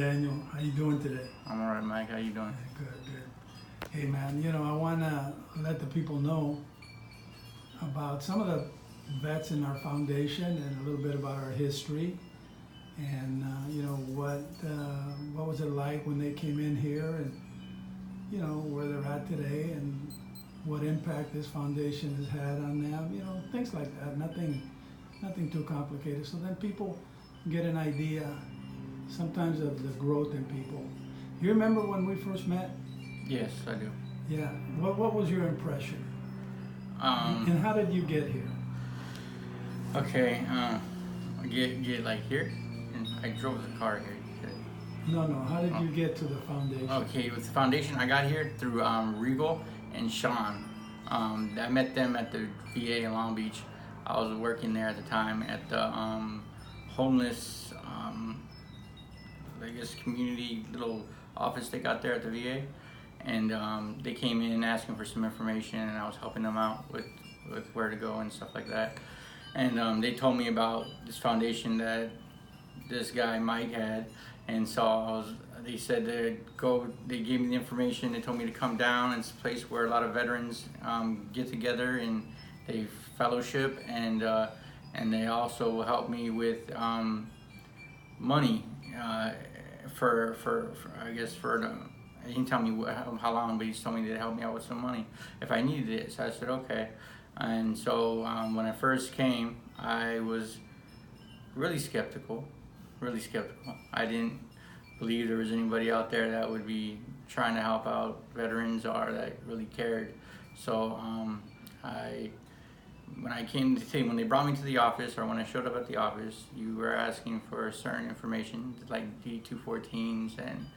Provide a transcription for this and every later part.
Daniel. How you doing today? I'm alright, Mike. How you doing? Good. Hey, man, I want to let the people know about some of the vets in our foundation and a little bit about our history and, what was it like when they came in here and, where they're at today and what impact this foundation has had on them, things like that. Nothing too complicated. So then people get an idea sometimes of the growth in people. You remember when we first met? Yes, I do. Yeah. What was your impression? And how did you get here? Okay. Get like here, and I drove the car here. No. How did you get to the foundation? Okay, with the foundation, I got here through Regal and Sean. I met them at the VA in Long Beach. I was working there at the time at the homeless, I guess, community little office they got there at the VA. And they came in asking for some information, and I was helping them out with where to go and stuff like that. And they told me about this foundation that this guy Mike had, and so they said they gave me the information. They told me to come down. It's a place where a lot of veterans get together and they fellowship, and they also help me with money for I guess he didn't tell me how long, but he just told me to help me out with some money if I needed it. So I said okay. And so when I first came, I was really skeptical. I didn't believe there was anybody out there that would be trying to help out veterans or that really cared. So when they brought me to the office, or when I showed up at the office, you were asking for certain information like D214s and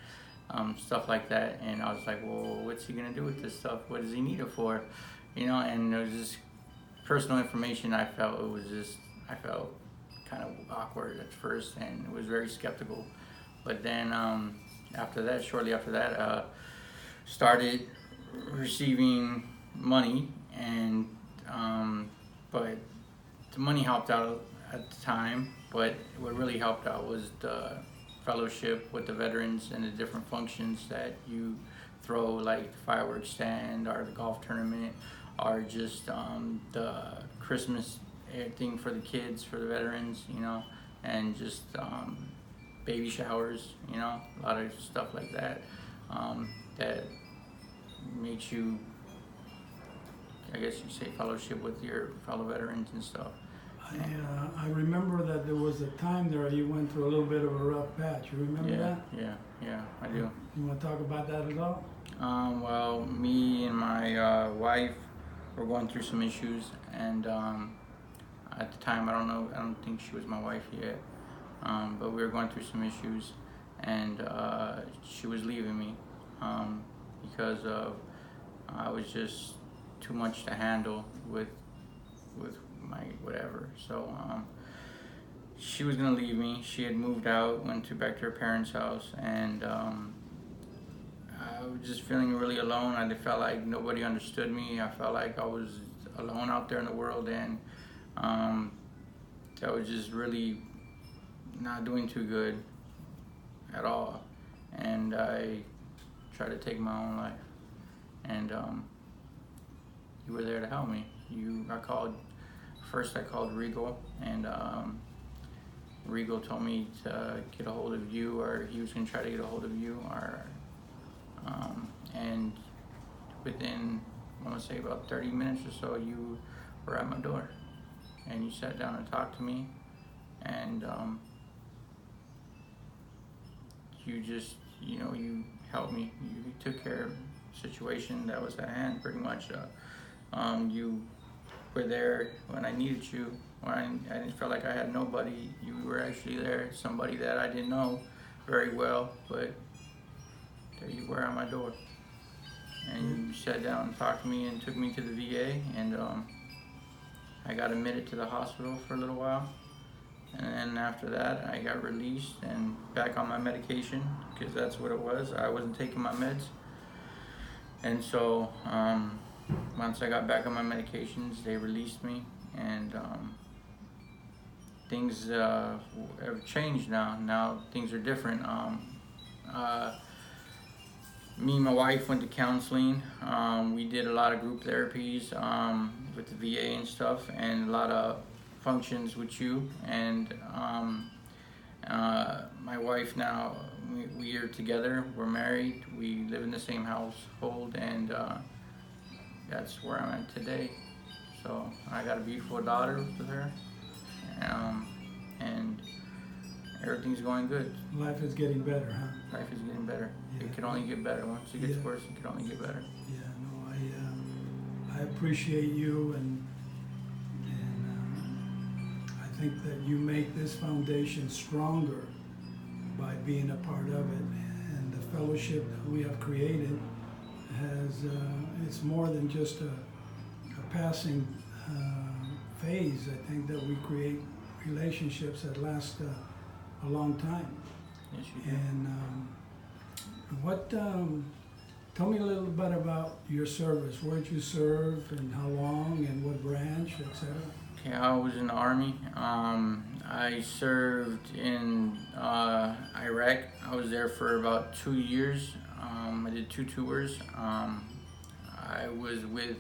stuff like that, and I was like, well, what's he gonna do with this stuff? What does he need it for? And it was just personal information. I felt kind of awkward at first, and was very skeptical. But then shortly after that, started receiving money, and but the money helped out at the time. But what really helped out was the fellowship with the veterans and the different functions that you throw, like the fireworks stand or the golf tournament, or just the Christmas thing for the kids, for the veterans, and just baby showers, a lot of stuff like that, that makes you, I guess you say, fellowship with your fellow veterans and stuff. I remember that there was a time there you went through a little bit of a rough patch. You remember that? Yeah, I do. You want to talk about that at all? Well, me and my wife were going through some issues, and at the time, I don't think she was my wife yet, but we were going through some issues, and she was leaving me because I was just too much to handle with my whatever. So she was gonna leave me. She had moved out, went back to her parents' house, and I was just feeling really alone. I felt like nobody understood me. I felt like I was alone out there in the world, and I was just really not doing too good at all. And I tried to take my own life, and you were there to help me. I called Regal, and Regal told me to get a hold of you, or he was going to try to get a hold of you, and within, I want to say, about 30 minutes or so, you were at my door, and you sat down and talked to me, and you just, you helped me. You took care of the situation that was at hand, pretty much. You were there when I needed you, when I didn't feel like I had nobody. You were actually there, somebody that I didn't know very well, but there you were at my door. And you sat down and talked to me and took me to the VA, and I got admitted to the hospital for a little while. And then after that, I got released and back on my medication, because that's what it was. I wasn't taking my meds. And so once I got back on my medications, they released me, and things have changed now. Now things are different. Me and my wife went to counseling. We did a lot of group therapies with the VA and stuff, and a lot of functions with you. And my wife now, we are together. We're married. We live in the same household, and that's where I'm at today. So I got a beautiful daughter with her, and everything's going good. Life is getting better, huh? Life is getting better. Yeah. It can only get better. Once it gets Yeah. worse, it can only get better. Yeah, no, I appreciate you, and I think that you make this foundation stronger by being a part of it, and the fellowship that we have created has, it's more than just a passing phase. I think that we create relationships that last a long time. Yes, you do. And tell me a little bit about your service. Where did you serve, and how long, and what branch, etc.? Okay, I was in the Army. I served in Iraq. I was there for about 2 years. I did 2 tours. I was with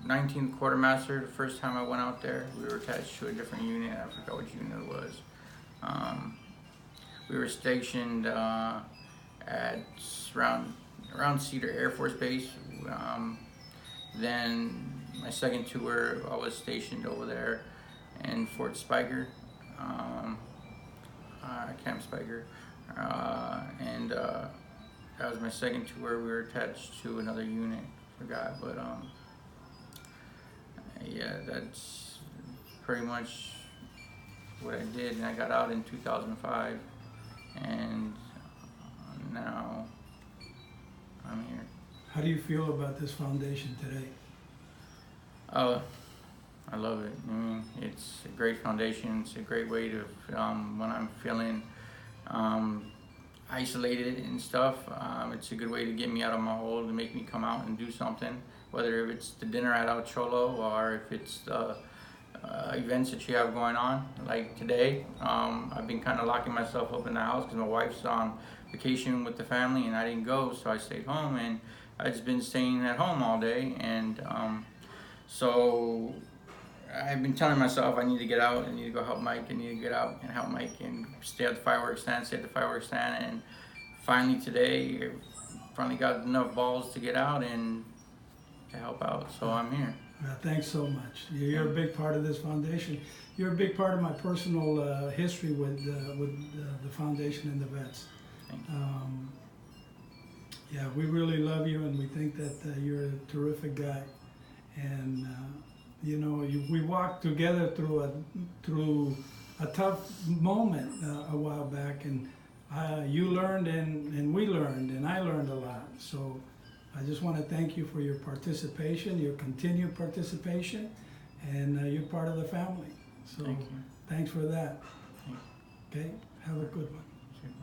19th Quartermaster the first time I went out there. We were attached to a different unit. I forgot which unit it was. We were stationed at around Cedar Air Force Base. Then my second tour, I was stationed over there in Fort Spiker, Camp Spiker, and that was my second tour. We were attached to another unit, forgot, but yeah, that's pretty much what I did. And I got out in 2005, and now I'm here. How do you feel about this foundation today? Oh, I love it. I mean, it's a great foundation. It's a great way to, when I'm feeling isolated and stuff, it's a good way to get me out of my hole, to make me come out and do something. Whether it's the dinner at El Cholo, or if it's the events that you have going on. Like today, I've been kind of locking myself up in the house because my wife's on vacation with the family and I didn't go, so I stayed home, and I've just been staying at home all day. And so I've been telling myself I need to get out, I need to go help Mike, I need to get out and help Mike and stay at the fireworks stand, and finally today, finally got enough balls to get out and to help out, so I'm here. Thanks so much. You're a big part of this foundation. You're a big part of my personal history with the foundation and the vets. Thank you. Yeah, we really love you, and we think that you're a terrific guy. And you know, we walked together through a tough moment a while back, and you learned, and we learned, and I learned a lot. So I just want to thank you for your participation, your continued participation, and you're part of the family. So Thank you. thanks for that. Thank Okay, have a good one. you.